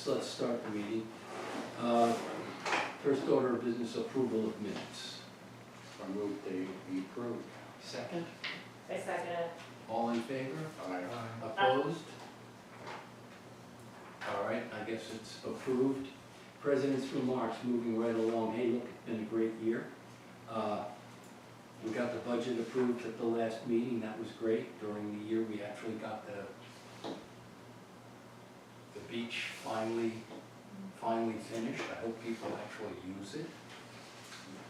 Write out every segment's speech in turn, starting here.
let's start the meeting. First order of business, approval of minutes. I move they be approved. Second, I second it. all in favor? Aye. Opposed? All right, I guess it's approved. President's remarks, moving right along. Hey, look, it's been a great year. We got the budget approved at the last meeting. That was great. During the year, we actually got the beach finally finished. I hope people actually use it.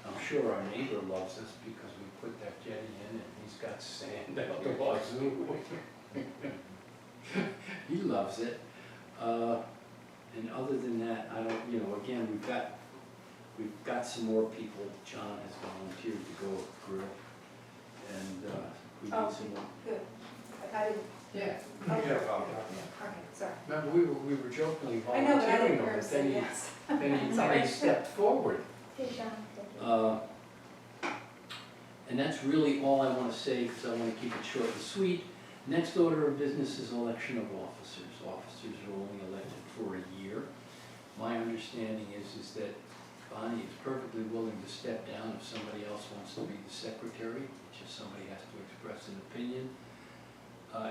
I'm sure our neighbor loves us because we put that jetty in and he's got sand out the wazoo. He loves it. And other than that, I don't, again, we've got some more people. John has volunteered to go grill. And we need some more. Good. I didn't. Yeah. Okay. Yeah. Okay, sorry. Remember, we were jokingly I know, but I volunteering didn't him, hear her but say then yes. then he stepped forward. Hey, John, thank you. And that's really all I want to say, because I want to keep it short and sweet. Next order of business is election of officers. Officers are only elected for a year. My understanding is that Bonnie is perfectly willing to step down if somebody else wants to be the secretary. It's just somebody has to express an opinion.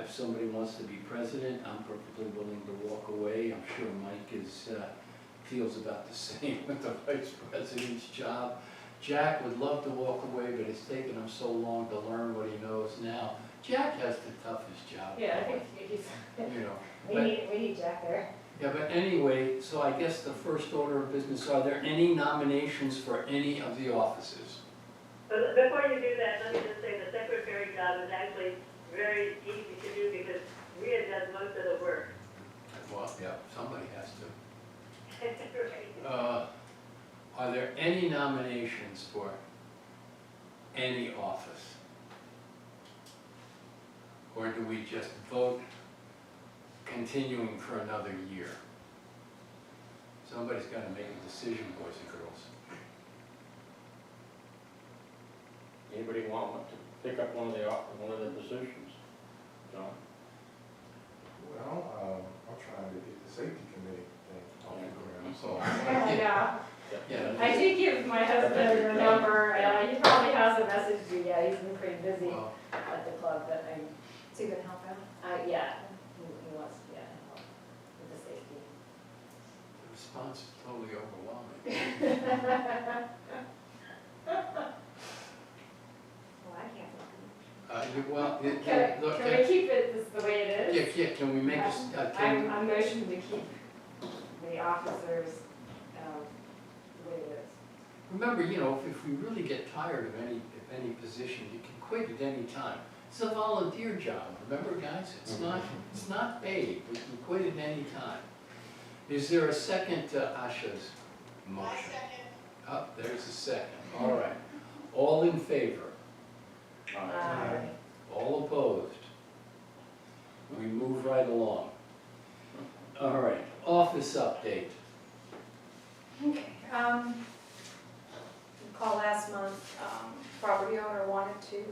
If somebody wants to be president, I'm perfectly willing to walk away. I'm sure Mike feels about the same with the vice president's job. Jack would love to walk away, but it's taken him so long to learn what he knows now. Jack has the toughest job. Yeah, I think he's, we need Jack there. Yeah, but anyway, so I guess the first order of business, are there any nominations for any of the offices? But before you do that, let me just say the secretary job is actually very easy to do because Rhea does most of the work. Well, yeah, somebody has to. Right. Are there any nominations for any office? Or do we just vote continuing for another year? Somebody's got to make a decision, boys and girls. Anybody want to pick up one of the positions? John? Well, I'm trying to get the safety committee thing off the ground, so. I know. Yeah. I did give my husband your number, and he probably has a message to you. Yeah, he's been pretty busy Well, at the club, but So you can help out? yeah, he wants, help with the safety. the response is totally overwhelming. Well, I can't. Can we keep it the way it is? Yeah, can we make I'm motioning to keep the officers the way it is. Remember, if we really get tired of any position, you can quit at any time. It's a volunteer job, remember, guys? It's not paid. We can quit at any time. Is there a second to Asha's motion? I second. Oh, there's a second. All right. All in favor? All opposed? We move right along. All right, office update. Okay, call last month, property owner wanted to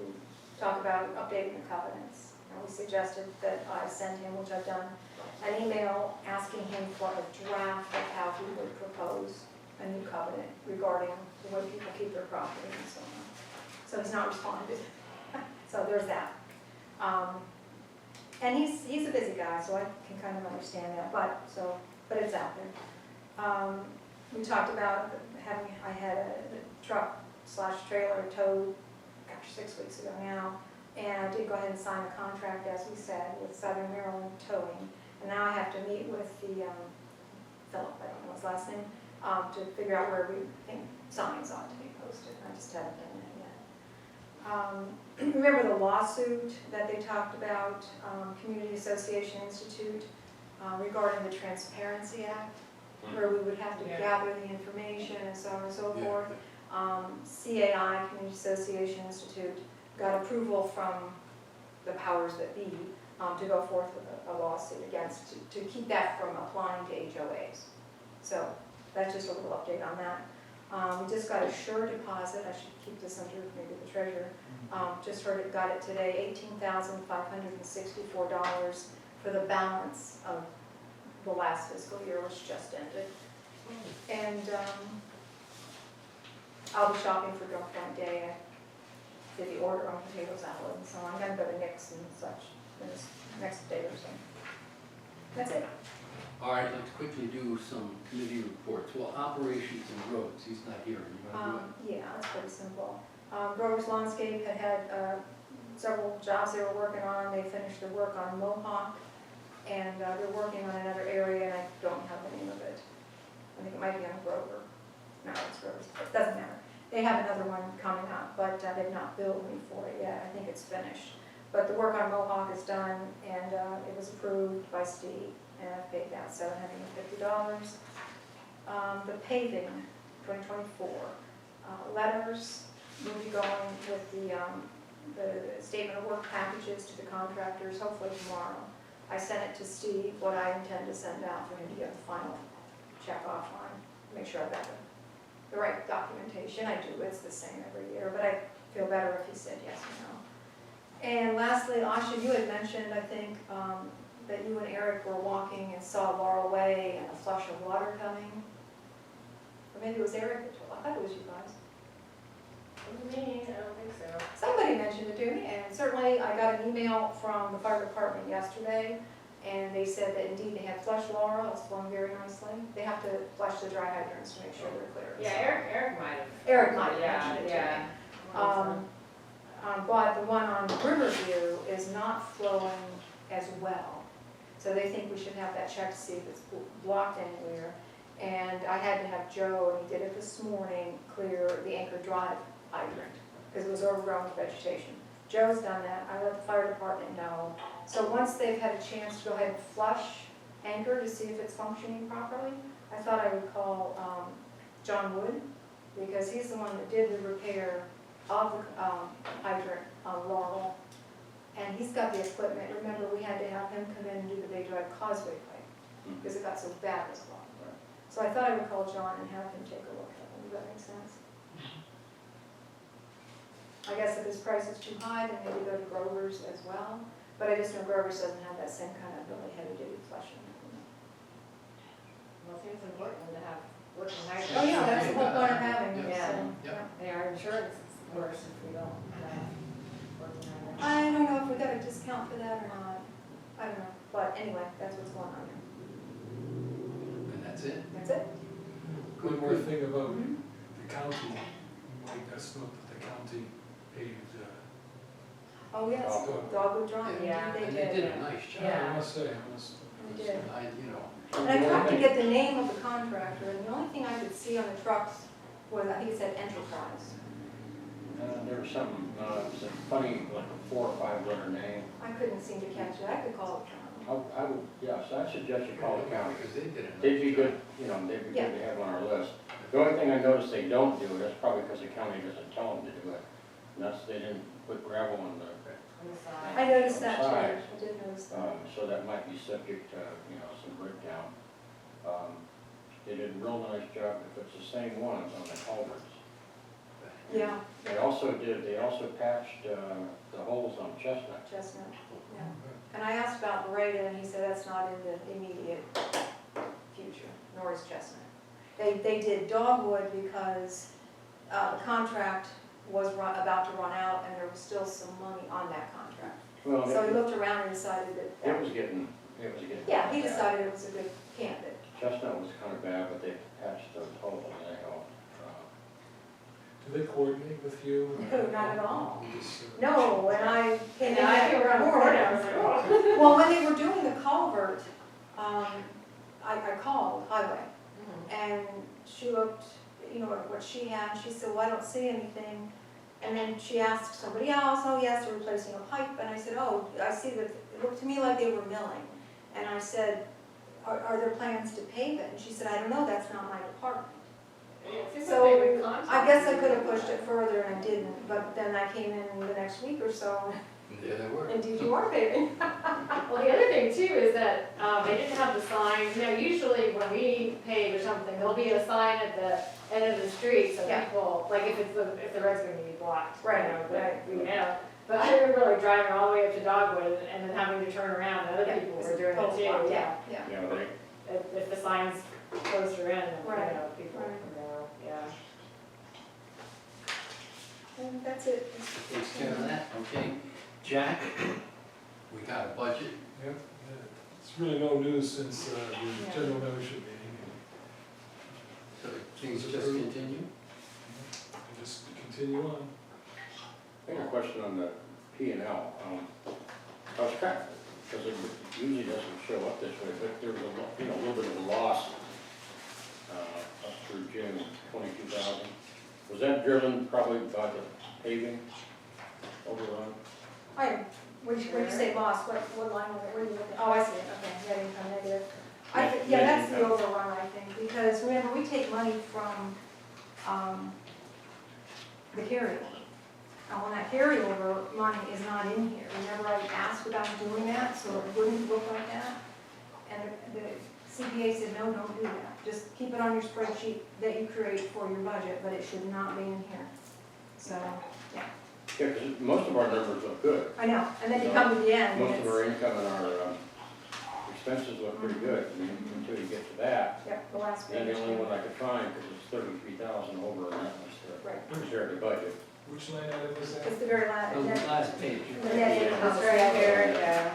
talk about updating the covenants. And we suggested that I send him, which I've done, an email asking him for a draft of how he would propose a new covenant regarding the way people keep their property and so on. So he's not responded. So there's that. And he's a busy guy, so I can kind of understand that, but it's out there. We talked about I had a truck / trailer towed, 6 weeks ago now, and I did go ahead and sign a contract, as we said, with Southern Maryland Towing. And now I have to meet with the, Philip, I don't know his last name, to figure out where we think signs ought to be posted. I just haven't done that yet. Remember the lawsuit that they talked about, Community Association Institute, regarding the Transparency Act, where we would have to gather the information and so on and so forth. CAI, Community Association Institute, got approval from the powers that be to go forth with a lawsuit against, to keep that from applying to HOAs. So that's just a little update on that. We just got a sure deposit. I should keep this under maybe the treasurer. Just got it today, $18,564 for the balance of the last fiscal year, which just ended. And I'll be shopping for Drunk Point Day. I did the order on potato salad, and so I'm gonna go to Nick's and such in this next day or so. That's it. All right, let's quickly do some committee reports. Well, operations and roads, he's not here. You want to do it? Yeah, that's pretty simple. Grover's Landscape had several jobs they were working on. They finished their work on Mohawk, and they're working on another area, and I don't have the name of it. I think it might be on Grover. No, it's Grover's, but it doesn't matter. They have another one coming up, but they've not billed me for it yet. I think it's finished. But the work on Mohawk is done, and it was approved by Steve, and I paid that $750. The paving, 2024, letters will be going with the statement of work packages to the contractors, hopefully tomorrow. I sent it to Steve, what I intend to send out for him to get the final check off on, make sure I've got the right documentation. I do, it's the same every year, but I feel better if he said yes or no. And lastly, Asha, you had mentioned, I think, that you and Eric were walking and saw Laurel Way and a flush of water coming. Or maybe it was Eric that told, I thought it was you guys. Me, I don't think so. Somebody mentioned it to me, and certainly I got an email from the fire department yesterday, and they said that indeed they had flushed Laurel, it's flowing very nicely. They have to flush the dry hydrants to make sure they're clear. Yeah, Eric might have. Eric might have mentioned it to me. Yeah. But the one on Riverview is not flowing as well. So they think we should have that checked to see if it's blocked anywhere. And I had to have Joe, and he did it this morning, clear the Anchor Drive hydrant, because it was overgrown with vegetation. Joe's done that, I let the fire department know. So once they've had a chance to go ahead and flush Anchor to see if it's functioning properly, I thought I would call John Wood, because he's the one that did the repair of the hydrant on Laurel. And he's got the equipment. Remember, we had to have him come in and do the Bay Drive Causeway pipe, because it got so bad this long. So I thought I would call John and have him take a look at it. Does that make sense? I guess if his price is too high, then maybe go to Grover's as well. But I just know Grover's doesn't have that same kind of really heavy-duty flushing. Well, it seems important to have working hydrants. Oh, yeah, that's the whole point of having it. Yeah. so, Yeah. They are insurance, of course, if we don't have working hydrants. I don't know if we got a discount for that or not. I don't know. But anyway, that's what's going on here. And that's it? That's it. One more thing about Mhm. the county, Mike, that's not that the county paved, Oh, yes, Dogwood. Dogwood Drive. Yeah. Indeed, And they they did. did a nice job. Yeah. I must say, They did. You know, And I tried to get the name of the contractor, and the only thing I could see on the trucks was, I think it said Enterprise. There was something, it was a funny, like a 4 or 5 letter name. I couldn't seem to catch it. I could call it John. I would, yes, I suggest you call the county. because they did a nice They'd be job. good, you know, they'd be good to have on our list. The only thing I noticed they don't do, that's probably because the county doesn't tell them to do it, and that's they didn't put gravel on the, On the side. I noticed that too. Outside. I did notice that. so that might be subject to, you know, some breakdown. They did a real nice job, if it's the same ones on the culverts. Yeah, They also patched, the holes on Chestnut. Chestnut, yeah. And I asked about Beretta, and he said that's not in the immediate future, nor is Chestnut. They did Dogwood because the contract was about to run out, and there was still some money on that contract. Well, So he looked around and decided that, it was getting. yeah, he bad. decided it was a good candidate. Chestnut was kind of bad, but they patched those holes and they helped. do they coordinate with you? No, not at all. You just, No, when I came in And I that feel around the corner, I was morning, like, oh. well, when they were doing the culvert, I called Highway, and she looked, you know, at what she had, and she said, well, I don't see anything. And then she asked somebody else, oh, yes, they're replacing a pipe, and I said, oh, I see that, it looked to me like they were milling. And I said, are there plans to pave it? And she said, I don't know, that's not my department. So I guess I could have pushed it further and I didn't, but then I came in the next week or so, And there they were. and indeed you are paving. Well, the other thing too is that they didn't have the sign, you know, usually when we pave or something, there'll be a sign at the end of the street, so Yeah. people, like if the road's gonna be blocked, you Right, know, right. we know. But I remember like driving all the way up to Dogwood and then having to turn around, and other Yeah, people it's were doing it total too, block, yeah. Yeah. You know, if the sign's closer in, you Right, know, people, right. you know, yeah. And that's it. Takes care of that, okay. Jack, we got a budget. Yep, yeah. It's really no news since the general membership meeting. So things just continue? And just continue on. I got a question on the P and L. I was trying, because it usually doesn't show up this way, but there was a little bit of a loss up through June, 22,000. Was that driven probably by the paving overrun? When you say lost, what line, where are you looking? Oh, I see it, okay, net income negative. Yeah, that's the overrun, I think, because remember, we take money from, the carryover. And when that carryover money is not in here, remember I asked about doing that, so it wouldn't look like that? And the CPA said, no, don't do that, just keep it on your spreadsheet that you create for your budget, but it should not be in here. So, yeah, Yeah, because most of our numbers look good. I know, and then you come to the end, and Most of it's, our income and our expenses look pretty good, I mean, until you get to that. yep, the last Then page. the only one I could find, because it's 33,000 over, and that was the Right, conservative budget. Which line item was that? it's the very last, The last page. the net income. It's right here, yeah.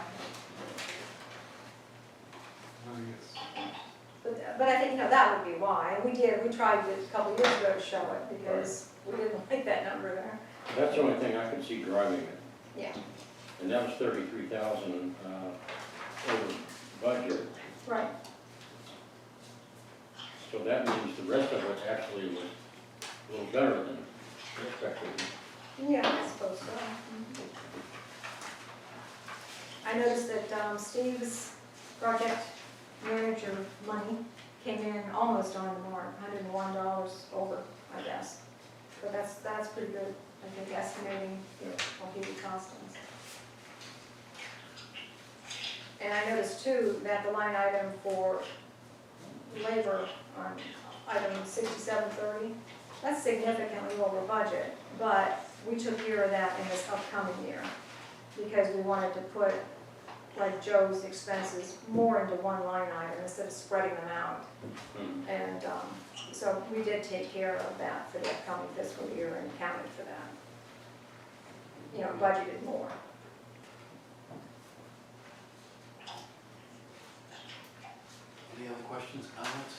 Oh, yes. But I think, that would be why, and we tried it a couple years ago to show it, because we didn't like that number there. That's the only thing I could see driving it. Yeah. And that was 33,000 over budget. Right, So that means the rest of it actually was a little better than expected. yeah, I suppose so. Mhm. I noticed that Steve's project manager money came in almost on the mark, $101 over, I guess. So that's pretty good, I think, estimating what he would cost us. And I noticed too that the line item for labor on item 6730, that's significantly over budget, but we took care of that in this upcoming year because we wanted to put, like Joe's expenses, more into one line item instead of spreading them out. And so we did take care of that for the upcoming fiscal year and accounted for that. Budgeted more. Any other questions, comments?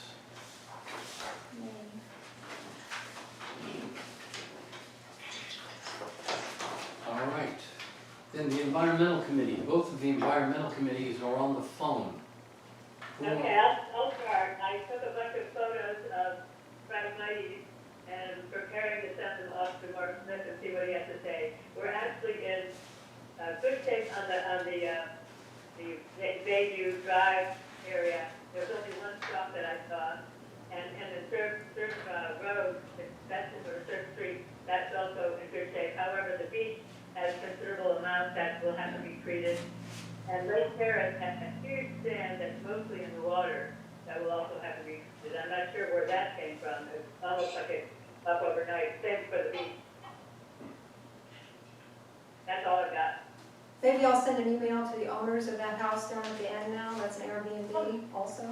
All right. Then the environmental committee, both of the environmental committees are on the phone. Who- Okay, I'll start. I took a bunch of photos of Phragmites and preparing to send them off to Mark Smith and see what he has to say. We're actually in good shape on the Bayview Drive area. There's only one stop that I saw, and the Surf Road, that's sort of Surf Street, that's also in good shape. However, the beach has considerable amounts that will have to be treated. And Lake Terrace has a huge sand that's mostly in the water that will also have to be treated. I'm not sure where that came from. It's almost like it's up overnight. Same for the beach. That's all I've got. Maybe I'll send an email to the owners of that house down at the end now, that's an Airbnb also.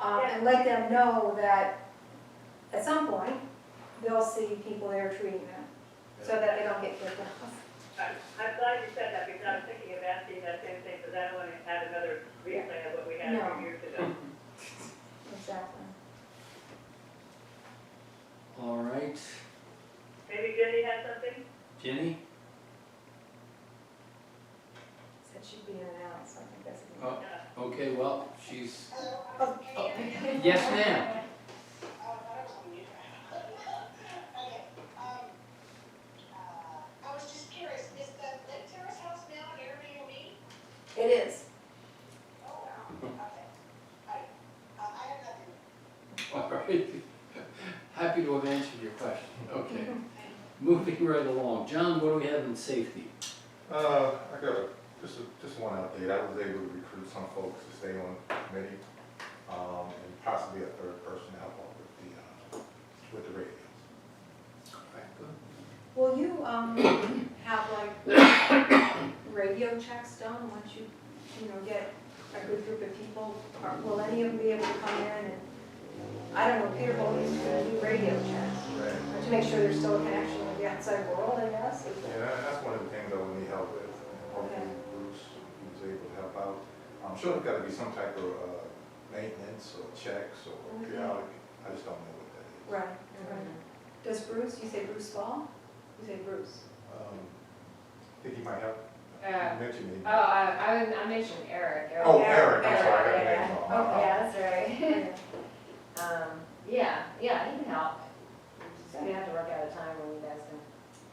And let them know that at some point, they'll see people there treating them, so that they don't get ripped off. I'm glad you said that because I was thinking of asking that same thing because I don't want to have another replay of what we had a few years ago. Exactly. All right. Maybe Jenny has something? Jenny? Said she'd be in and out, so I think that's a good. Oh, Yeah. okay, well, she's, Oh, yes, ma'am. I was just curious, is the Lake Terrace house now an Airbnb? It is. Oh, wow, okay. I have nothing. All right. Happy to have answered your question. Okay. Moving right along. John, what do we have in safety? I got just one update. I was able to recruit some folks to stay on the committee, and possibly a third person to help out with the radios. All right, good. Will you, have like radio checks done once you get a good group of people, will any of them be able to come in and, I don't know, Peter Bowley's gonna do radio checks, Right. to make sure there's still a connection with the outside world, I guess. Yeah, that's one of the things I would need help with, and hopefully Bruce was able to help out. I'm sure there's gotta be some type of, maintenance or checks or periodic, I just don't know what that is. Right, right. Does Bruce, you say Bruce Fall? You say Bruce? Think he might help? Uh, You mentioned me. I mentioned Eric. Oh, Eric, I'm sorry, I got the Yeah. name wrong. Okay. Yeah, that's right. Yeah, he can help. Just we have to work out a time when you guys can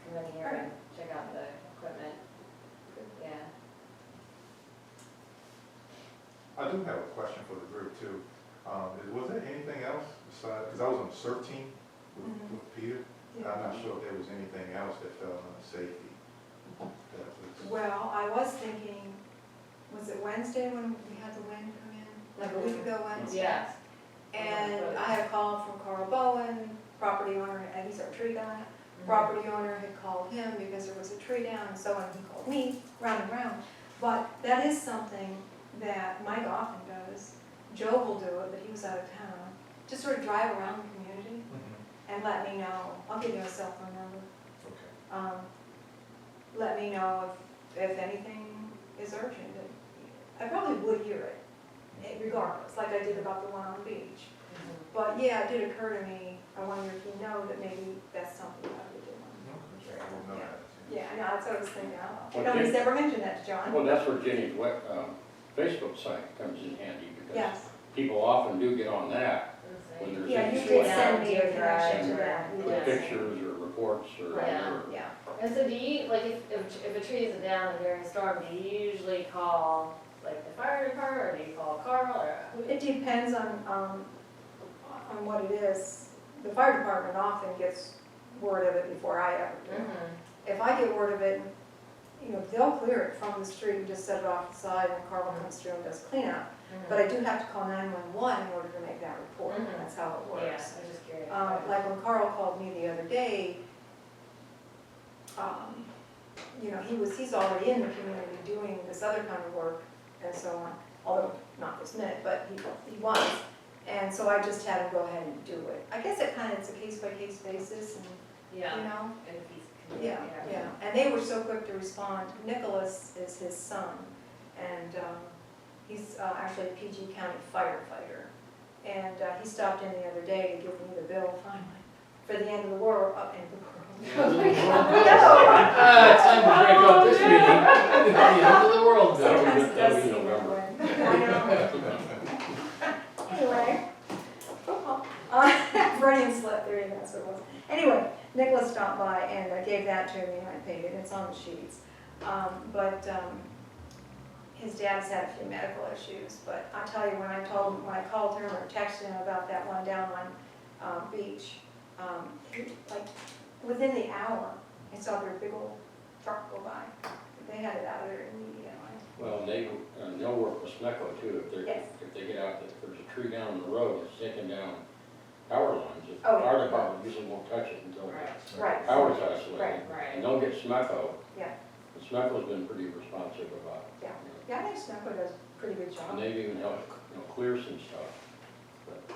come in here and check out the equipment. Yeah. I do have a question for the group too. Was there anything else besides, because I was on the CERT team with Peter. I'm not sure if there was anything else that fell under safety. That was- Well, I was thinking, was it Wednesday when we had the wind come in? Like a week ago Wednesday? Yeah. And I had a call from Carl Bowen, property owner, and he's our tree guy. Property owner had called him because there was a tree down, and so on, he called me, round and round. But that is something that Mike often does. Joe will do it, but he was out of town. Just sort of drive around the community and let me know. I'll give you a cell phone number. Okay. Let me know if anything is urgent. I probably would hear it, regardless, like I did about the one on the beach. But yeah, it did occur to me, I wonder if you know that maybe that's something that we do. Okay. I didn't know that. Yeah, I know, that's what I was thinking. Well, Nobody's Jim- ever mentioned that to John. Well, that's where Jenny's Facebook site comes in handy, because Yes, people often do get on that when there's yeah, you issues did like send me a Deer drive connection to or- that. You with did. pictures or reports or Right. whatever. Yeah, And so do you, like, if a tree isn't down during a storm, do you usually call, like, the fire department, or do you call Carl, or who? it depends on what it is. The fire department often gets word of it before I ever do. If I get word of it, they'll clear it from the street and just set it off the side, and Carl comes through and does cleanup. But I do have to call 911 in order to make that report, Mhm. that's how it Yeah, I works. was just curious. Like when Carl called me the other day, he's already in the community doing this other kind of work and so on, although not this minute, but he was. And so I just had to go ahead and do it. I guess it's a case-by-case basis and, Yeah. and if he's. yeah. And they were so quick to respond. Nicholas is his son, and he's actually a PG County firefighter. And he stopped in the other day to give me the bill finally for the end of the world, Oh my It's time to break up this meeting. The end of the world, though. Sometimes it does That'll be seem that November. way. I know. Anyway, Freudian slip, there you go, that's what it was. Anyway, Nicholas stopped by and gave that to me and I paid it, it's on the sheets. His dad's had a few medical issues, but I tell you, when I called him or texted him about that one down on Beach, like within the hour, I saw their big old truck go by. They had it out of there immediately. Well, they'll work with SMECO too, Yes. if they get out, if there's a tree down the road, it's taking down power lines. The Oh, yeah. fire department usually won't touch it until Right. Right. power's isolated. Right. And they'll get SMECO. Yeah. And SMECO's been pretty responsive about it. Yeah. Yeah, I think Snapper does a pretty good job. And they've even helped, clear some stuff. But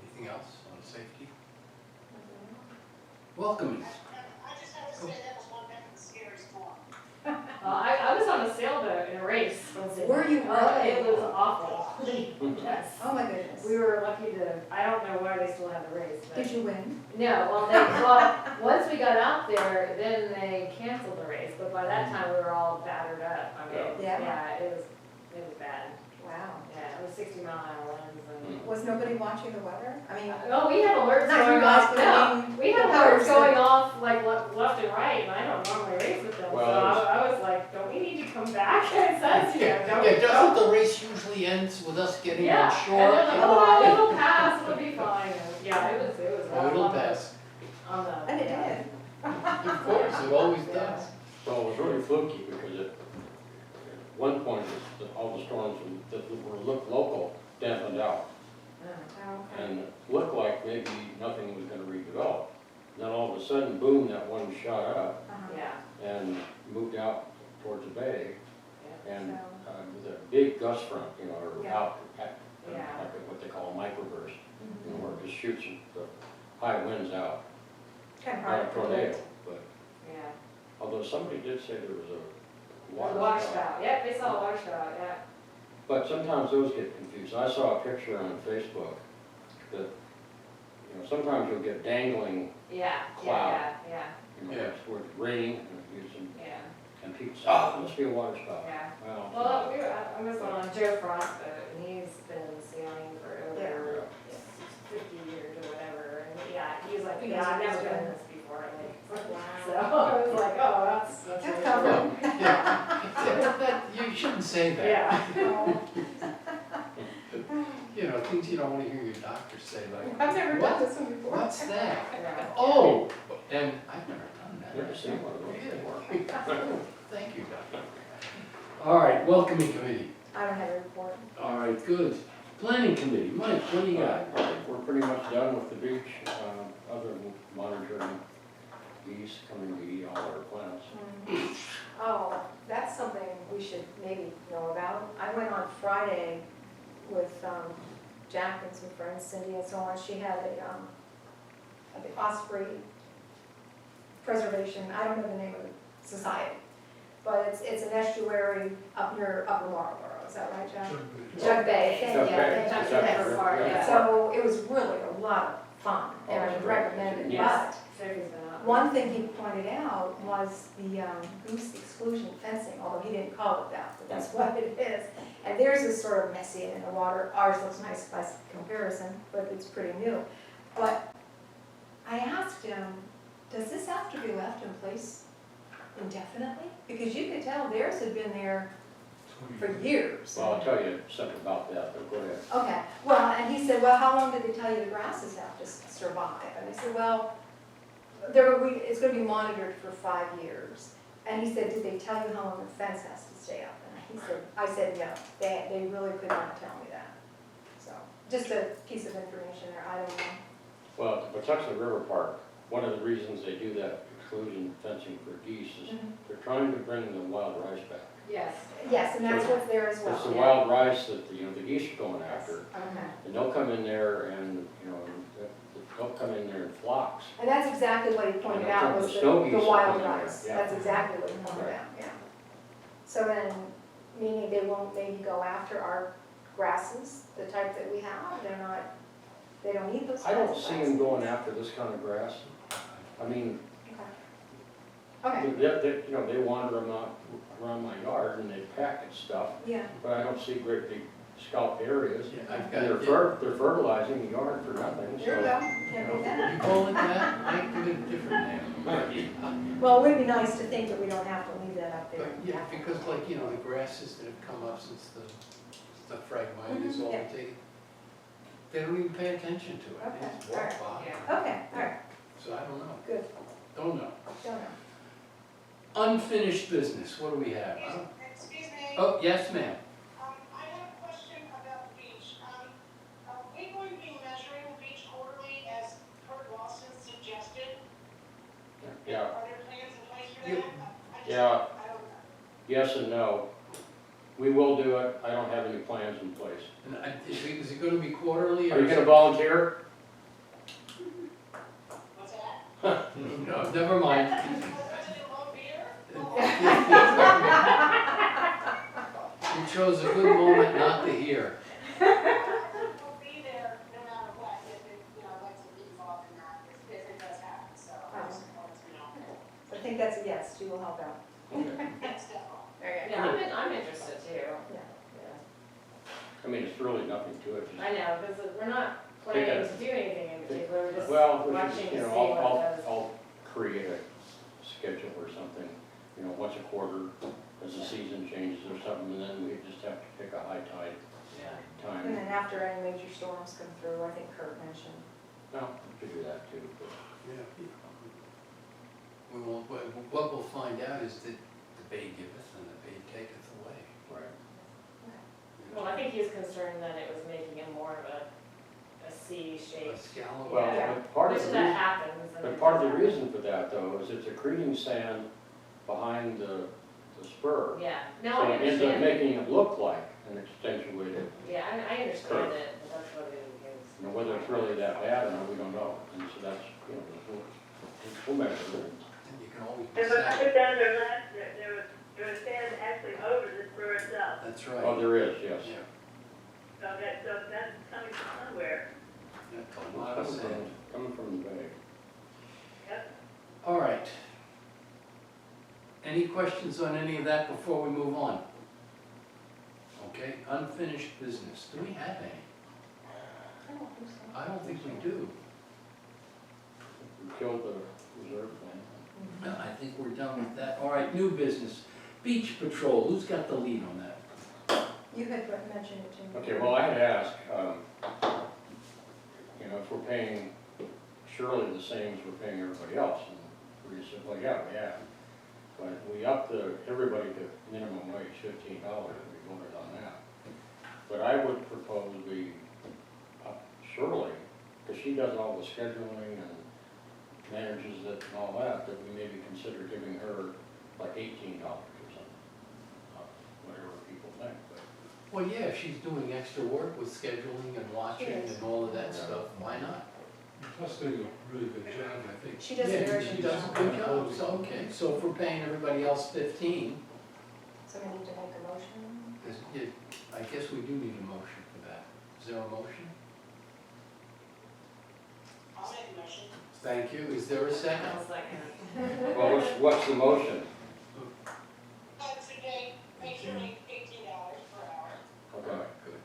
Anything else on safety? Welcoming. I just have to say that was one heck of a scary storm. I was on a sailboat in a race. Were you really? It was awful. Yes. Oh my goodness. We were lucky I don't know why they still have the race, but. Did you win? No, well, once we got out there, then they canceled the race, but by that time, we were all battered up. I mean, Yeah. yeah, it was bad. Wow. Yeah, it was 60-mile-an-hour winds and. Was nobody watching the weather? I mean, Oh, we had alerts Not you going guys, off, but I no, mean, we had the alerts powers going that- off like left and right, and I don't normally race with them, so Well, I was like, don't we need to come back? It says here, don't we? Yeah, doesn't the race usually ends with us getting on Yeah, shore? and they're like, oh, it'll pass, it'll be fine, and yeah, it was Oh, rough it'll on the- pass. on the. and it did. Of course, it always does. Well, it was really fluky because at one point, all the storms that were local dampened out. Oh, And it looked like maybe nothing was gonna redevelop. Then all of a sudden, boom, that one shot up. uh-huh. Yeah. and moved out towards the bay, and So- with a big gust front, you know, or Yeah. out, at, Yeah. like what they call a microburst, you know, where it just shoots the high winds out. Kind of Not hard a to tornado, predict. but, Yeah. although somebody did say there was a Water water spout. spout, yep, they saw a water spout, yeah. But sometimes those get confused. I saw a picture on Facebook that, you know, sometimes you'll get dangling, Yeah, Cloud. yeah, you know, Yeah. where it's raining, and you some, yeah, and people say, oh, it must be a water spout. yeah. Well, Well, I was on Joe Frost boat, and he's been sailing for over 50 years or whatever, and yeah, he was like, He yeah, knows I've what he's never done doing. this before, like, Wow. so I was like, oh, that's That's really comforting. cool. Yeah, you shouldn't say that. Yeah. Oh, You know, things you don't wanna hear your doctor say, like, I've never What? done this one before. what's that? Yeah. Oh, and I've never done that. Never seen one of those Really? before. Thank you, doctor. All right, welcoming committee. I don't have a report. All right, good. Planning committee, Mike, what do you got? I think we're pretty much done with the beach, other than monitoring geese coming to eat all our plants. Oh, that's something we should maybe know about. I went on Friday with Jack and some friends, Cindy and so on. She had the Osprey Preservation, I don't know the name of the society, but it's an estuary up near Upper Marlboro. Is that right, Jack? Jug Bay, thank you. Jug Bay, Thank you. Jug Yes. Bay, Part, yeah. So it was really a lot of fun, and I would recommend it. Yes. But Sophie's been up. one thing he pointed out was the goose exclusion fencing, although he didn't call it that, but that's what it is. And theirs is sort of messy and in the water, ours looks nice by comparison, but it's pretty new. But I asked him, does this have to be left in place indefinitely? Because you could tell theirs had been there for years. Well, I'll tell you something about that, but go ahead. Okay, well, and he said, well, how long did they tell you the grasses have to survive? And I said, well, it's gonna be monitored for 5 years. And he said, did they tell you how long the fence has to stay up? And I said, no, they really could not tell me that. So, just a piece of information there, I don't know. Well, at the Patuxent River Park, one of the reasons they do that exclusion fencing for geese is they're trying to bring the wild rice back. Yes. Yes, and that's what's there as well. It's the yeah. wild rice that, you know, the geese are going after. Okay. And they'll come in there and, you know, they'll come in there in flocks. And that's exactly what he pointed And I out, think was the snow the geese wild are in there, rice. yeah. That's exactly what he pointed Right. out, yeah. So then, meaning they won't maybe go after our grasses, the type that we have, they don't eat those I don't kinds of see grasses. them going after this kind of grass. I mean, Okay, you know, they wander around my yard and they peck at stuff, yeah, but I don't see great big scalp areas. Yeah, I've And got, they're fertilizing the yard for nothing, there you so. go, can't beat that. you call it that, Mike, give it a different name. Well, it would be nice to think that we don't have to leave that up there. But, yeah, because like, you know, the grasses that have come up since the phragmites all yeah. taken, they don't even pay attention to it. They Okay, just walk alright. by. Yeah. Okay, all right, So I don't know, good, don't know. don't know. Unfinished business, what do we have? I don't- Excuse me. Oh, yes, ma'am. I have a question about the beach. Are we going to be measuring the beach quarterly as Kurt Lawson suggested? Yeah, Are there plans in place for that? I just- yeah, I don't know. yes and no. We will do it, I don't have any plans in place. And is it gonna be quarterly or? Are you gonna volunteer? What's that? No, never mind. President Low Beer? You chose a good moment not to hear. We'll be there no matter what, if it, I'd like to be involved in that, if it does happen, so I just wanted to know. I think that's a yes, she will help out. Okay. That's definitely. Very Yeah, I'm interested too. Yeah. Yeah. I mean, it's really nothing to it, just. I know, because we're not planning to do anything in particular, we're just Well, we watching should, to you see know, what it does. I'll create a schedule or something, you know, once a quarter, as the season changes or something, and then we just have to pick a high tide Yeah. And time. then after any major storms come through, I think Kurt mentioned. Well, we could do that too, but. Yeah. We won't, what we'll find out is that the bay giveth and the bay taketh away. Right. Well, I think he was concerned that it was making it more of a C shape. A scallop. Well, Yeah. but part of Which the that reason, happens. and but it part of the does happen. reason for that though is it's accreting sand behind the spur. Yeah, no, So I it ends up understand. making it look like an accentuated, Yeah, I understand it, but that's what it is. you know, whether it's really that bad or not, we don't know. And so that's, you know, we'll measure it. And you can always And when I decide. was down there last, there was sand actually over the spur itself. That's right. Oh, there is, yes. Yeah, So that's coming from somewhere. that's a lot of sand. Coming from the bay. Yep. All right. Any questions on any of that before we move on? Okay, unfinished business. Do we have any? I don't think so. I don't think we do. We killed the reserve plan. No, I think we're done with that. All right, new business. Beach patrol, who's got the lead on that? You had mentioned it to me. Okay, well, I had asked, you know, if we're paying Shirley the same as we're paying everybody else, and we said, well, yeah, we have. But we upped everybody to minimum wage, $15, and we voted on that. But I would propose we up Shirley, because she does all the scheduling and manages it and all that, that we maybe consider giving her like $18 or something. Whatever people think, but. Well, yeah, if she's doing extra work with scheduling and watching Yes. and all of that stuff, why not? Plus they do a really good job, I think. She does a Yeah, very she good does a job. good job, so, okay, so if we're paying everybody else 15, So we need to make a motion. I guess we do need a motion for that. Is there a motion? I'll make a motion. Thank you, is there a second? I was like, Well, what's the motion? To pay Shirley $18 per hour. Okay. Good.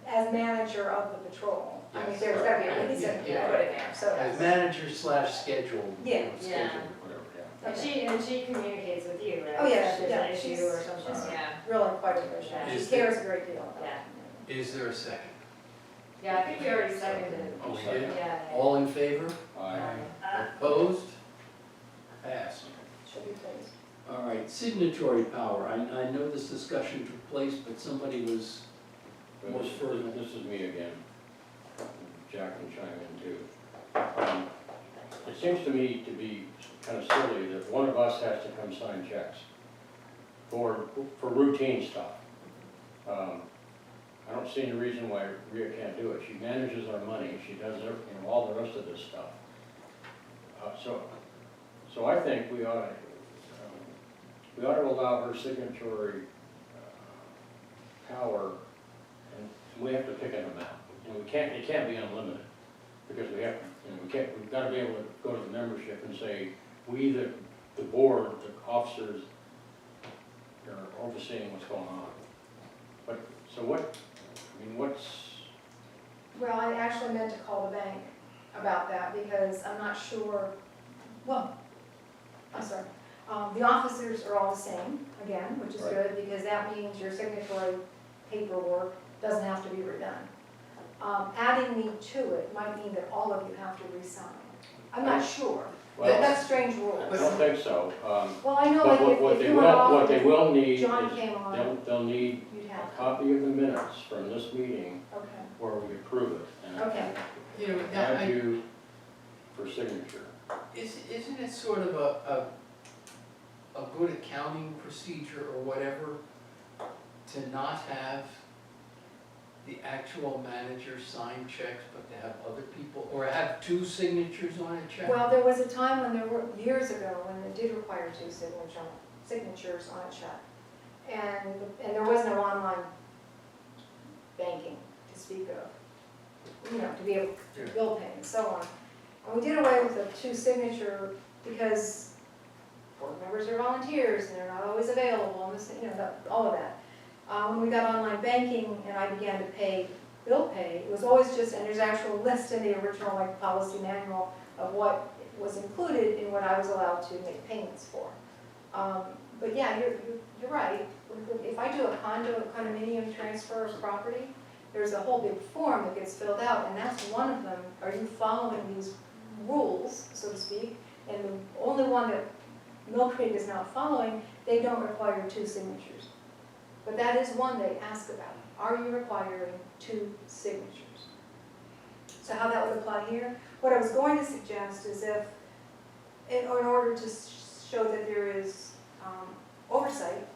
As manager of the patrol. I mean, there's gotta be a reason to Yeah. put it there, so. As manager slash schedule. Yeah. Schedule. Whatever, yeah. and she communicates with you, right? Oh, yeah, If there's yeah, an issue or something, she's- yeah. Really quite efficient. She Is cares a great deal about Yeah. it. Is there a second? Yeah, I think we already seconded it. Oh, we Yeah, did? yeah. All in favor? Aye. Opposed? Passed. Should be pleased. All right, signatory power. I know this discussion took place, but somebody was, But More further. this is me again. Jack can chime in too. It seems to me to be kind of silly that one of us has to come sign checks for routine stuff. I don't see any reason why Rhea can't do it. She manages our money, she does all the rest of this stuff. So I think we ought to allow her signatory power, and we have to pick an amount. And it can't be unlimited, because we have, we've got to be able to go to the membership and say, we, the board, the officers, are overseeing what's going on. But, so what's, Well, I actually meant to call the bank about that because I'm not sure, well, I'm sorry. The officers are all the same, again, which is Right. good because that means your signatory paperwork doesn't have to be redone. Adding me to it might mean that all of you have to re-sign. I'm not sure. well, That's strange I rules. don't think so. Well, I know But like what if they you went off, what they will need John is, came on, they'll need you'd a have, to. copy of the minutes from this meeting Okay, where we approve it. And okay. you know, add you for signature. isn't it sort of a good accounting procedure or whatever to not have the actual manager sign checks, but to have other people, or have two signatures on a check? Well, there was a time when there were, years ago, when it did require two signatures on a check. And there was no online banking to speak of, to be able to Yeah. bill pay and so on. And we did away with the two signature because board members are volunteers and they're not always available and this, all of that. When we got online banking and I began to pay bill pay, it was always just, and there's actual list in the original policy manual of what was included in what I was allowed to make payments for. But yeah, you're right. If I do a condominium transfer of property, there's a whole big form that gets filled out, and that's one of them. Are you following these rules, so to speak? And the only one that Mill Creek is not following, they don't require two signatures. But that is one they ask about. Are you requiring two signatures? So how that would apply here? What I was going to suggest is if, in order to show that there is oversight.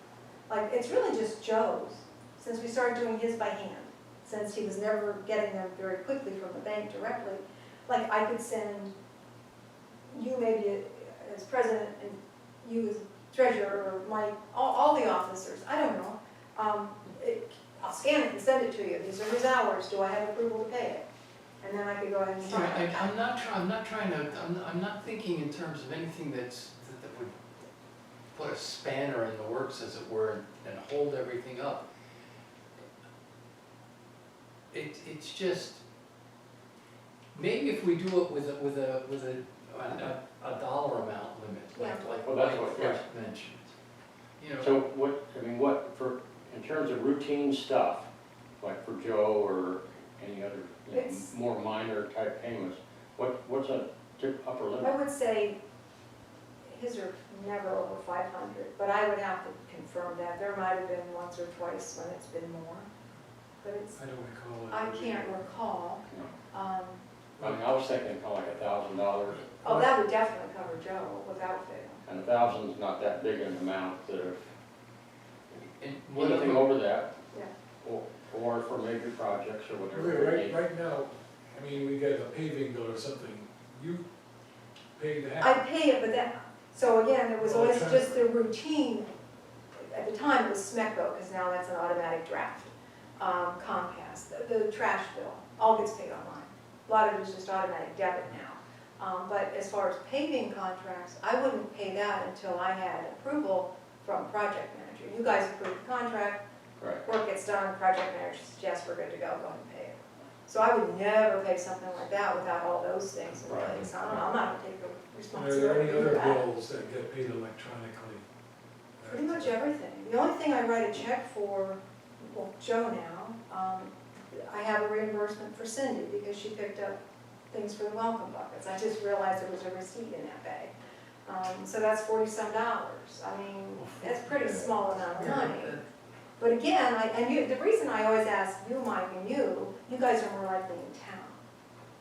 Like, it's really just Joe's, since we started doing his by hand, since he was never getting them very quickly from the bank directly. Like, I could send you maybe as president and you as treasurer, or Mike, all the officers, I don't know. I'll scan it and send it to you. These are his hours. Do I have approval to pay it? And then I could go ahead and sign it. I'm not thinking in terms of anything that would put a spanner in the works, as it were, and hold everything up. It's just, maybe if we do it with a dollar amount limit, like Well, that's Mike what- yeah. first mentioned. You know, So what, I mean, what, for, in terms of routine stuff, like for Joe or any other, you know, It's- more minor type payments, what's a upper I limit? would say his are never over 500, but I would have to confirm that. There might have been once or twice when it's been more, but it's, I don't recall it. I can't recall. Um, I mean, I was thinking kind of like $1,000, Oh, that would definitely cover Joe without fail. and 1,000's not that big an amount that if and anything over that, Yeah. or for major projects or whatever. Right now, I mean, we get a paving bill or something, you pay that. I pay it, but that, so again, it was Well, always transfer. just the routine. At the time, it was SMECO, because now that's an automatic draft. Comcast, the trash bill, all gets paid online. A lot of it is just automatic debit now. But as far as paving contracts, I wouldn't pay that until I had approval from project manager. You guys approve the contract, Right. work gets done, project manager says, yes, we're good to go, go ahead and pay it. So I would never pay something like that without all those things in Right. place. I'm not gonna take the Are there responsibility any for other that. bills that get paid electronically? Pretty much everything. The only thing I write a check for, well, Joe now, I have a reimbursement for Cindy because she picked up things for the welcome buckets. I just realized there was a receipt in that bag. So that's $40-some. I mean, that's a pretty small amount of money. But again, the reason I always ask you, Mike, and you guys are more likely in town.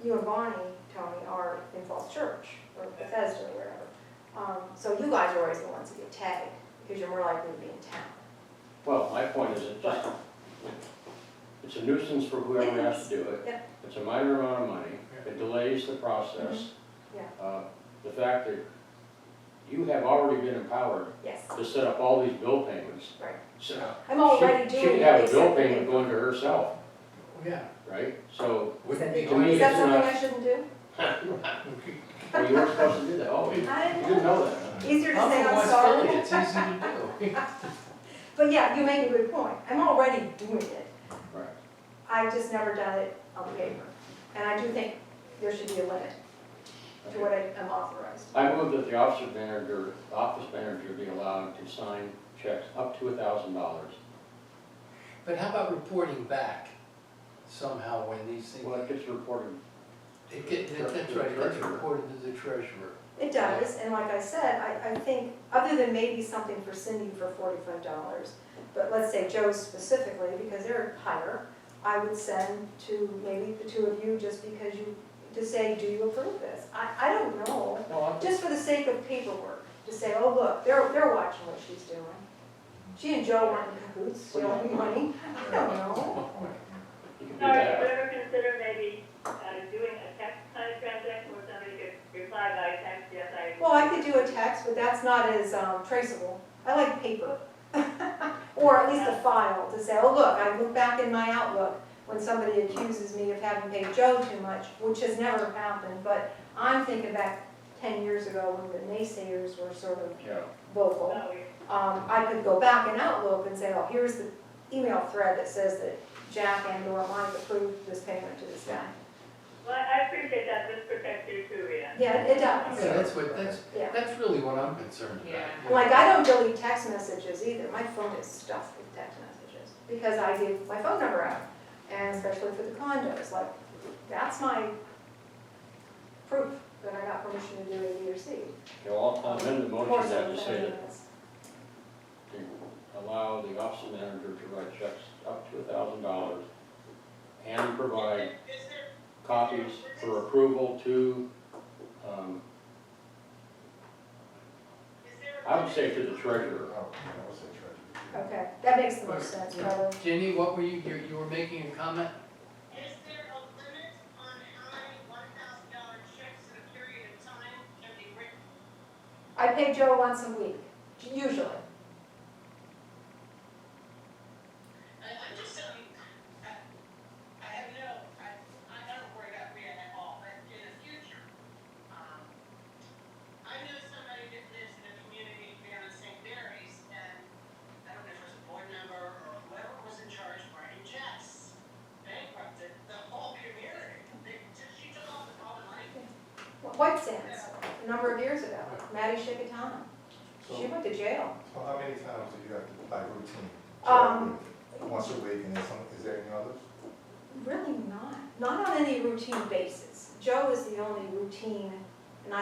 You and Bonnie, Tony, are in Falls Church or Bethesda or wherever. So you guys are always the ones that get tagged because you're more likely to be in town. Well, my point is, it's a nuisance for whoever has to do it. Yep. It's a minor amount of money, it delays the process. Yeah. The fact that you have already been empowered Yes, to set up all these bill payments. right. So I'm already she doing it. could have a except bill for payment you. going to herself, Yeah. right? So, Wouldn't be To me, Is that it's something not- I shouldn't do? well, you weren't supposed to do that, oh, you I didn't didn't know that. Easier to I'm say from I'm West sorry. Philly, it's easy to do. But yeah, you make a good point. I'm already doing it. Right. I've just never done it on paper. And I do think there should be a limit to what I am authorized. I move that the office manager be allowed to sign checks up to $1,000. But how about reporting back somehow when these things, Well, it gets reported. that's right, it gets reported to the treasurer. It does, and like I said, I think, other than maybe something for Cindy for $45, but let's say Joe specifically, because they're higher, I would send to maybe the two of you just because to say, do you approve this? I don't know, No, I'm just for the sake of paperwork, to say, oh, look, they're watching what she's doing. She and Joe weren't in cahoots, stealing money, I don't know. You can do Sorry, did you that. ever consider maybe doing a text kind of transaction where somebody could reply by text, yes, I. Well, I could do a text, but that's not as traceable. I like paper. Or at least a file to say, oh, look, I look back in my Outlook when somebody accuses me of having paid Joe too much, which has never happened, but I'm thinking back 10 years ago when the naysayers were sort of Yeah. vocal. No, we- I could go back in Outlook and say, oh, here's the email thread that says that Jack and/or Mike approved this payment to this guy. Well, I appreciate that, this protects you too, Rita. Yeah, it does. Yeah, that's Yeah. that's really what I'm concerned about. Yeah. Like, I don't delete text messages either. My phone is stuffed with text messages because I give my phone number out. And especially for the condos, like, that's my proof that I got permission to do A, B, or C. Okay, well, I'll amend the More motion so then than to say anything that else. to allow the office manager to write checks up to $1,000 and provide Is there, copies for approval to, is there I would say to the treasurer. Oh, yeah, I would say treasurer. Okay, that makes the most sense, probably. Jenny, what were you were making a comment? Is there a limit on how many $1,000 checks in a period of time can be written? I pay Joe once a week, usually. I'm just saying, I have no, I don't worry about Rhea at all, but in the future, I know somebody that lives in a community there in St. Mary's, and I don't know if it was a board member or whoever was in charge writing checks, bankrupted the whole community. She took all the money. White Sands, a number of years ago, Maddie Shikatana. She went to jail. So how many times do you have to, like, routine? Once a week, and then some, is there any others? Really not on any routine basis. Joe is the only routine,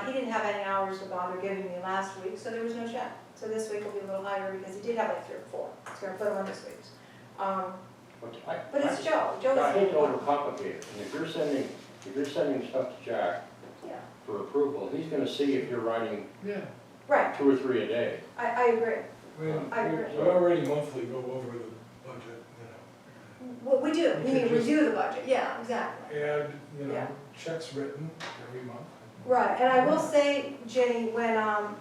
he didn't have any hours to bother giving me last week, so there was no check. So this week will be a little higher because he did have like 3 or 4. So I'm gonna put him on this week's. But it's Joe. Joe I is the hate to only one. overcomplicate it, and if you're sending stuff to Jack Yeah, for approval, he's gonna see if you're writing Yeah. right, 2 or 3 a day. I agree. I agree. We already monthly go over the budget, Well, we do, we You mean could just- review the budget, yeah, exactly. and, Yeah. checks written every month. Right, and I will say, Jenny, when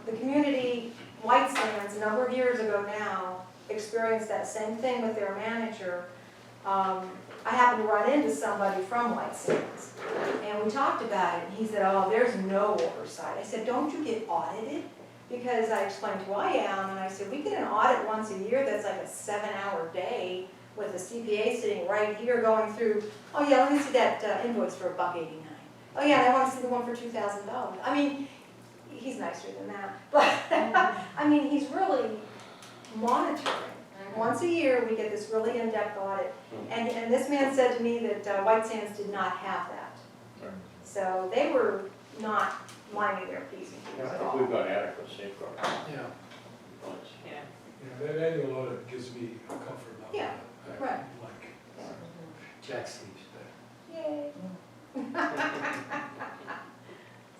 the community White Sands, a number of years ago now, experienced that same thing with their manager, I happened to run into somebody from White Sands, and we talked about it, and he said, oh, there's no oversight. I said, don't you get audited? Because I explained who I am, and I said, we get an audit once a year that's like a 7-hour day with a CPA sitting right here going through, oh yeah, let me see that invoice for $1.89. Oh yeah, and I want to see the one for $2,000. I mean, he's nicer than that, but I mean, he's really monitoring. Once a year, we get this really in-depth audit, and this man said to me that White Sands did not have that. So they were not minding their P's and Yeah, Q's I at think all. we've got adequate safeguards. Yeah. Yeah, that annual audit gives me a comfort level. Yeah, that I right. Like. Jack sleeps better. Yay.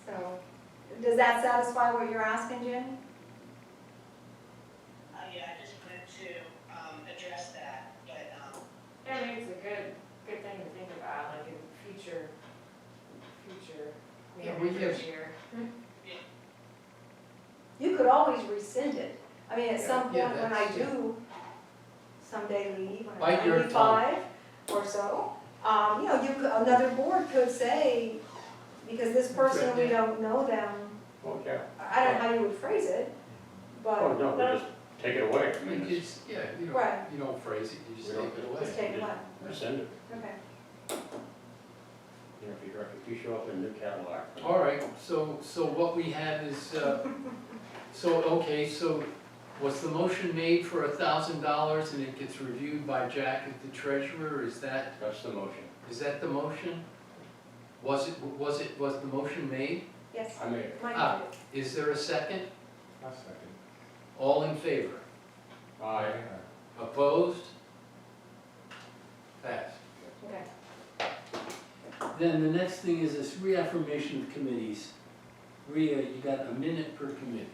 So, does that satisfy what you're asking, Jen? Yeah, I just wanted to address that, but, I think it's a good thing to think about, like in future, Yeah, we have- this year. You could always rescind it. I mean, at some Yeah, point when I that's- do someday leave, when Bite I'm your 95 or so, another board could say, because this person, we don't know them, Okay. I don't know how you would phrase it, Oh, but, no, we just take it away. I mean, it's, It's, yeah, Right. you don't phrase it, you just We take don't- it away. just take it away. rescind it. Okay. You know, if you show up in a new Cadillac. All right, so what we have is, so was the motion made for $1,000 and it gets reviewed by Jack as the treasurer? Is that That's the motion. the motion? Was the motion made? Yes, I made it. Mike Ah. did. Is there a second? I second. All in favor? Aye. Opposed? Passed. Okay. Then the next thing is this reaffirmation of committees. Rhea, you got a minute per committee.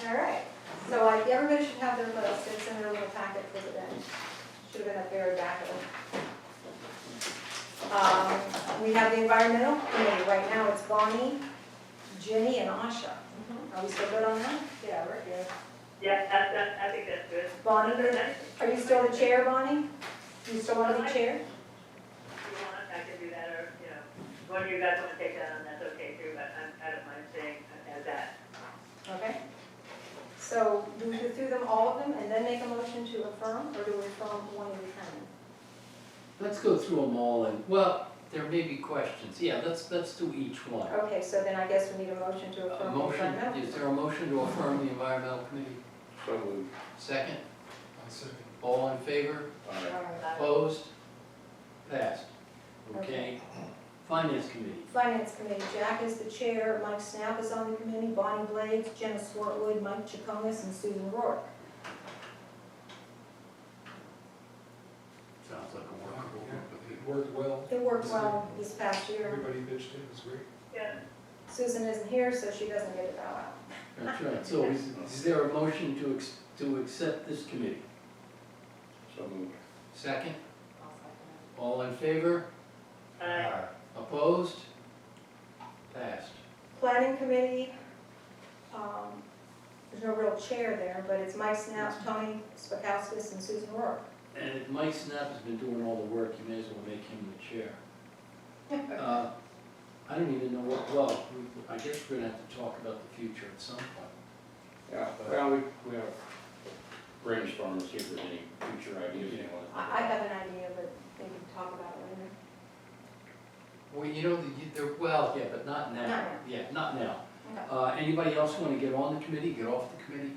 All right, so everybody should have their list, it's in their little packet for the day. Should have been up there back of it. We have the environmental committee, right now it's Bonnie, Ginny, and Asha. Are we still good on that? Yeah, we're good. Yeah, I think that's good. Bonnie, Nice. are you still the chair, Bonnie? Do you still want to be chair? If you want, I can do that, or, one of you guys want to take that on, that's okay too, but I don't mind staying as that. Okay. So do we go through them, all of them, and then make a motion to affirm, or do we affirm one at a time? Let's go through them all and, well, there may be questions. Yeah, let's do each one. Okay, so then I guess we need a motion to A affirm the motion, environmental. is there a motion to affirm the environmental committee? So moved. Second? I second. All in favor? Aye. All right. Opposed? Passed. Okay. Finance committee. Finance committee, Jack is the chair, Mike Snap is on the committee, Bonnie Blades, Jenna Swartwood, Mike Chaconis, and Susan Rourke. Sounds like a workable group of It people. worked well. It worked well this past year. Everybody pitched in, it was great. Yeah, Susan isn't here, so she doesn't get to bow out. That's right. So is there a motion to accept this committee? So moved. Second? I'll second All in favor? Aye. Opposed? Passed. Planning committee, there's no real chair there, but it's Mike Snap, Tony Spakauskas, and Susan Rourke. And if Mike Snap has been doing all the work, you may as well make him the chair. I don't even know what, well, I guess we're gonna have to talk about the future at some point. Yeah, well, we have brainstorm to see if there's any future ideas you want to. I have an idea, but maybe talk about it later. Well, you know, well, yeah, but not now. Not now. Yeah, not now. Okay. Anybody else want to get on the committee, get off the committee?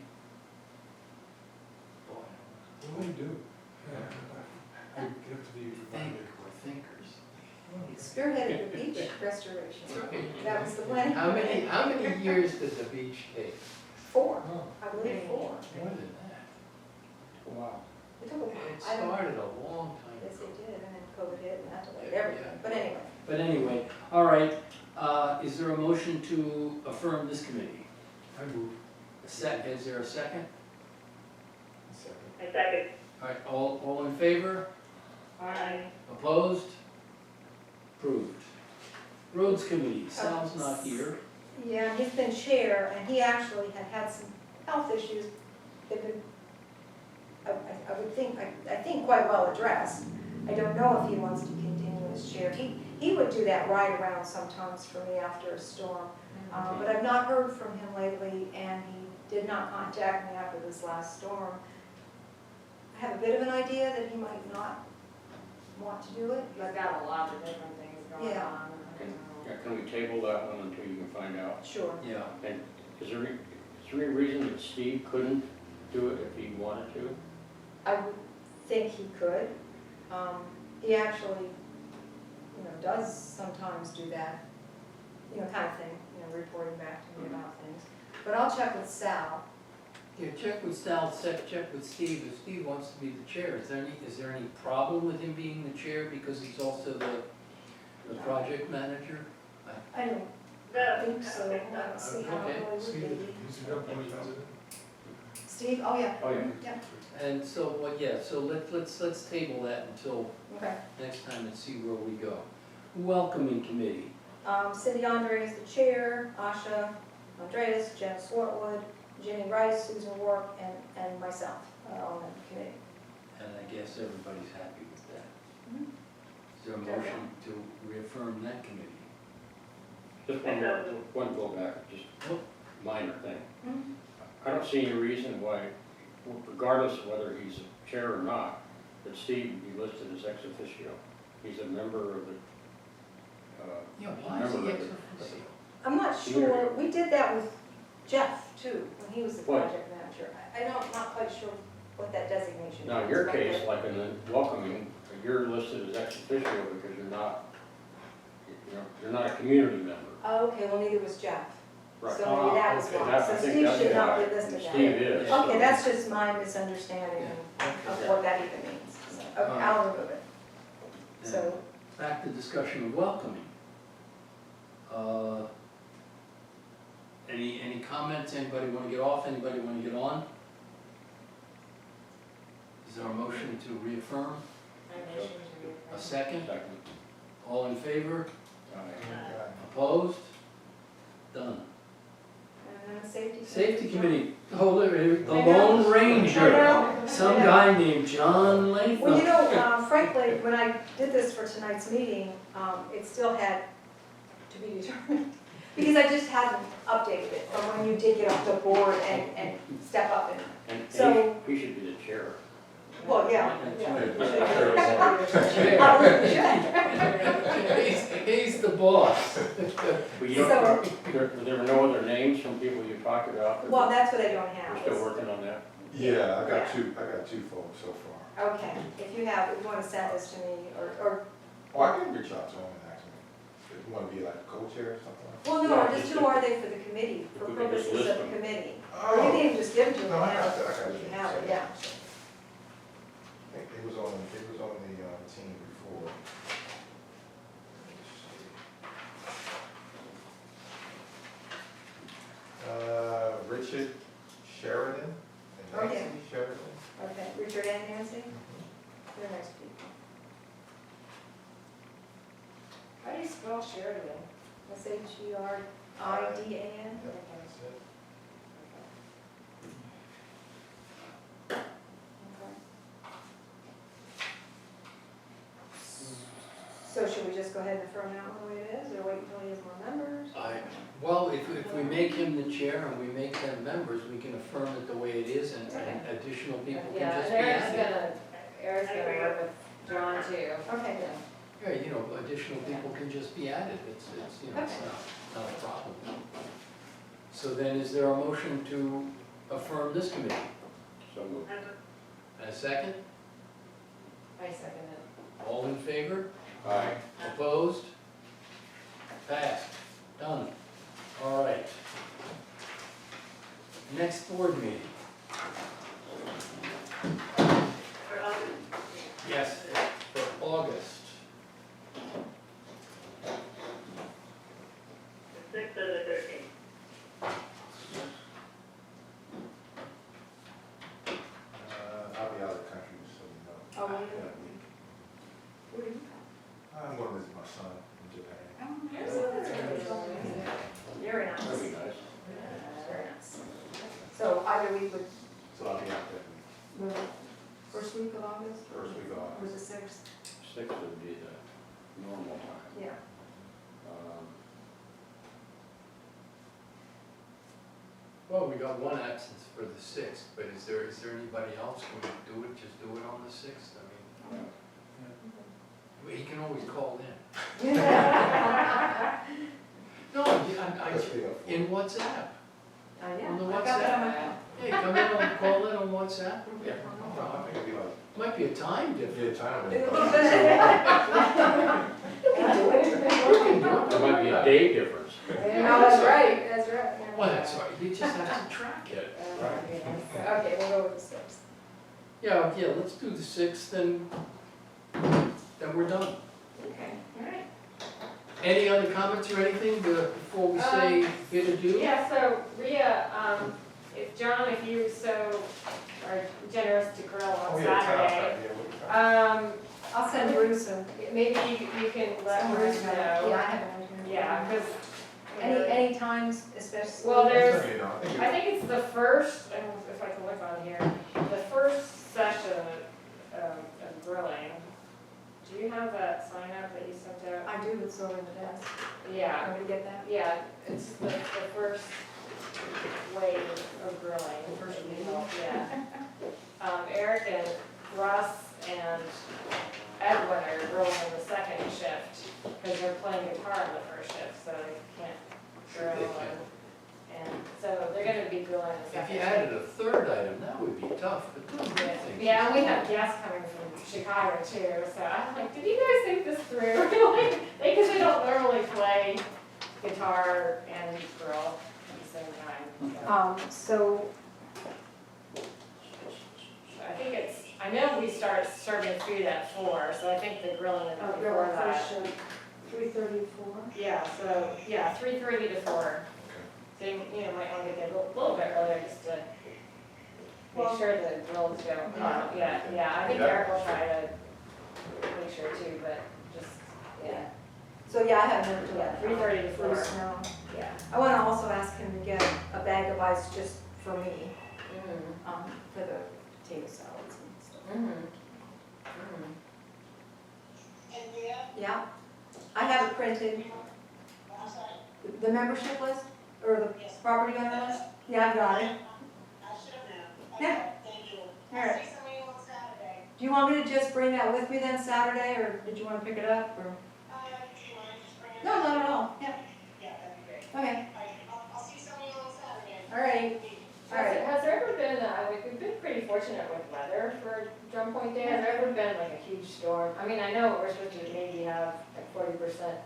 Boy, What do we do? Yeah, I get to be reminded. we're thinkers. Spearheaded the beach restoration. That was the plan. How many years did the beach take? 4, Oh, I believe 4. More than that. Wow. It took a while. It I don't- started a long time Yes, ago. it did, and then COVID hit, and that delayed everything. But anyway, But anyway, all right, is there a motion to affirm this committee? I move. Is there a second? Second. I second. All right, all in favor? Aye. Opposed? Approved. Roads Committee, Sal's not here. yeah, he's been chair, and he actually had some health issues. They've been, I would think, I think quite well addressed. I don't know if he wants to continue as chair. He would do that ride around sometimes for me after a storm. But I've not heard from him lately, and he did not contact me after this last storm. I have a bit of an idea that he might not want to do it, He's but got a lot of different things going Yeah. on. Yeah, can we table that one until you can find out? sure. Yeah. And is there any reason that Steve couldn't do it if he wanted to? I would think he could. He actually, does sometimes do that, kind of thing, reporting back to me about things. But I'll check with Sal. Yeah, check with Sal, check with Steve. If Steve wants to be the chair, is there any problem with him being the chair because he's also the project manager? I don't No. think so. I don't see how Okay. it really Steve, would be. he's the company president. Steve, oh yeah. Oh, yeah. Yeah, And so, so let's table that until okay. next time and see where we go. Welcoming Committee. Cindy Andre is the chair, Asha Andreas, Jen Swartwood, Ginny Rice, Susan Rourke, and myself on the committee. And I guess everybody's happy with that. Mhm. Is there a motion to reaffirm that committee? Just one go back, just Oh. minor thing. Mhm. I don't see any reason why, regardless of whether he's a chair or not, that Steve be listed as ex officio. He's a member of the, Yeah, why is he Remember ex that- officio? I'm not sure, we did that with Jeff too, when he was the What? project manager. I'm not quite sure what that designation is. now in your but- case, like in the welcoming, you're listed as ex officio because you're not a community member. Oh, okay, well, neither was Jeff. Right. So maybe that was Okay, why. that- I So think Steve that's should not why. be listed that. Steve is. Okay, that's just my misunderstanding Yeah. of what that even means. So, okay, I'll remove it. So, Back to discussion of welcoming. Any comments? Anybody want to get off? Anybody want to get on? Is there a motion to reaffirm? I motion to reaffirm. A second? Second. All in favor? Aye. Opposed? Done. and then safety. Safety Committee, oh, the Lone Ranger, some guy named John Latham. Well, frankly, when I did this for tonight's meeting, it still had to be determined. Because I just hadn't updated it from when you did get off the board and step up and, And So- he should be the chair. well, yeah. He's the boss. But you don't, there were no other names from people you talked about? Well, that's what I don't We're have. still working on that? Yeah, I got two folks so far. Okay, if you want to send this to me, or, Oh, I can reach out to them and ask them if you want to be like a co-chair or something like that. well, no, just who are they for the committee, for If we could just purposes list of the them. committee? Or you can even just give it to them No, I now, got that, I got if you it. have it, yeah. I think it was on the team before. Let me see. Richard Sheridan Oh, and yeah. Nancy Sheridan. Okay, Richard and Nancy, they're nice people. How do you spell Sheridan? Sheridan. Yep, that's it. So should we just go ahead and affirm that one the way it is, or wait until he has more members? Well, if we make him the chair and we make them members, we can affirm it the way it is, and additional people can Yeah, just and be Eric's added. gonna work with John too. Okay, Yeah, you know, additional people can just be added, it's, you know, it's not a problem. So then, is there a motion to affirm this committee? So moved. And a second? I second it. All in favor? Aye. Opposed? Passed. Done. All right. Next board meeting. For August. Yes, for August. The 6th or the 13th. I'll be out of the country, so you know. Oh, will you? Yeah, Where do you I'm going to visit my son in Japan. go? Very nice. That'd be nice. Very nice. So either we would So I'll be out that week, move it first week of August? first week of Or August. was it sixth? 6th would be the normal time. Yeah. Well, we got one absence for the 6th, but is there anybody else? Can we do it, just do it on the 6th? I mean, he can always call in. No, Let's be up for it. in WhatsApp. Yeah, On the I got that on my WhatsApp. phone. Hey, come in on, call in on WhatsApp. Yeah, no I problem. think it'll be like, Might be a time difference. yeah, time. A little bit. There might be a day difference. No, that's right, that's right. Yeah. Well, that's right, you just have to track it. Okay, we'll go with the sixth. Yeah, let's do the 6th, and then we're done. Okay, all right. Any other comments or anything before we say bid adieu? Yeah, so Rhea, if you so are generous to grill Oh, on yeah, time, Saturday, yeah, we'll be fine. I'll send Bruce a. maybe you can let Bruce know. Yeah, I have it. Yeah, because. Any times, especially. Well, there's- Just let me know. I think it's the first, and if I can look on here, the first session of grilling. Do you have that sign up that you sent out? I do, it's over the desk. Yeah, Want me to get that? yeah, it's the first wave of grilling. The first wave. Yeah. Eric and Russ and Edwin are grilling in the second shift, because they're playing guitar in the first shift, so they can't Sure they grill. And so they're gonna be grilling in the If second you shift. added a third item, that would be tough, but those are things. Yeah, and we have guests coming from Chicago too, so I'm like, did you guys think this through? Like, because they don't normally play guitar and grill at the same time. So I think I know we start serving food at 4, so I think the grilling is Oh, before that. 3:30 to 4. Yeah, so, 3:30 to 4. So you might want to get there a little bit earlier just to make sure the grills don't, I think Eric will try to make sure too, but just, yeah. So, yeah, I haven't heard to that. 3:30 to 4. Bruce, no. Yeah. I want to also ask him to get a bag of ice just for me, Mm-hmm. for the potato salads and stuff. Mm-hmm. And Leah, Yeah, I have it printed, I'm sorry, the membership list, or the yes. property owner list? Yeah, I've got it. I should have known. Yeah. Okay, thank you. All right. I'll see some of you on Saturday. Do you want me to just bring that with me then Saturday, or did you want to pick it up, or? Do you mind just bringing it? No, not at all, yeah, Yeah, that'd be great. okay, All right, I'll see some of you on Saturday. all right, all right. Has there ever been, we've been pretty fortunate with weather for Drum Point Day, has there ever been like a huge storm? I mean, I know we're supposed to maybe have like 40%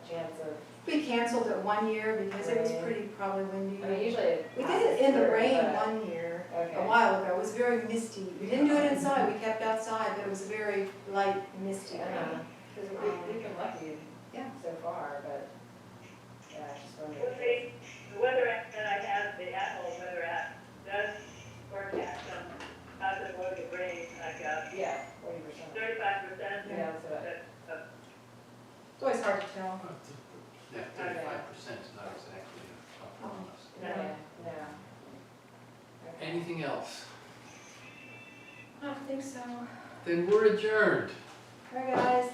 chance of, We canceled it one year because it was pretty probably windy. I mean, usually. We did it in the rain but- one year, Okay. a while ago, it was very misty. We didn't do it inside, we kept outside, but it was a very light misty Yeah, rain. because we've been lucky Yeah. so far, but, yeah, I just Well, wondered. the weather app that I have, the at-home weather app, does forecast some positive weather rain, like, Yeah, 40%. 35%. Yeah, that's what It's always hard to tell. Yeah, 35% is not exactly a promise. No. Okay. Anything else? I don't think so. Then we're adjourned. All right, guys, thank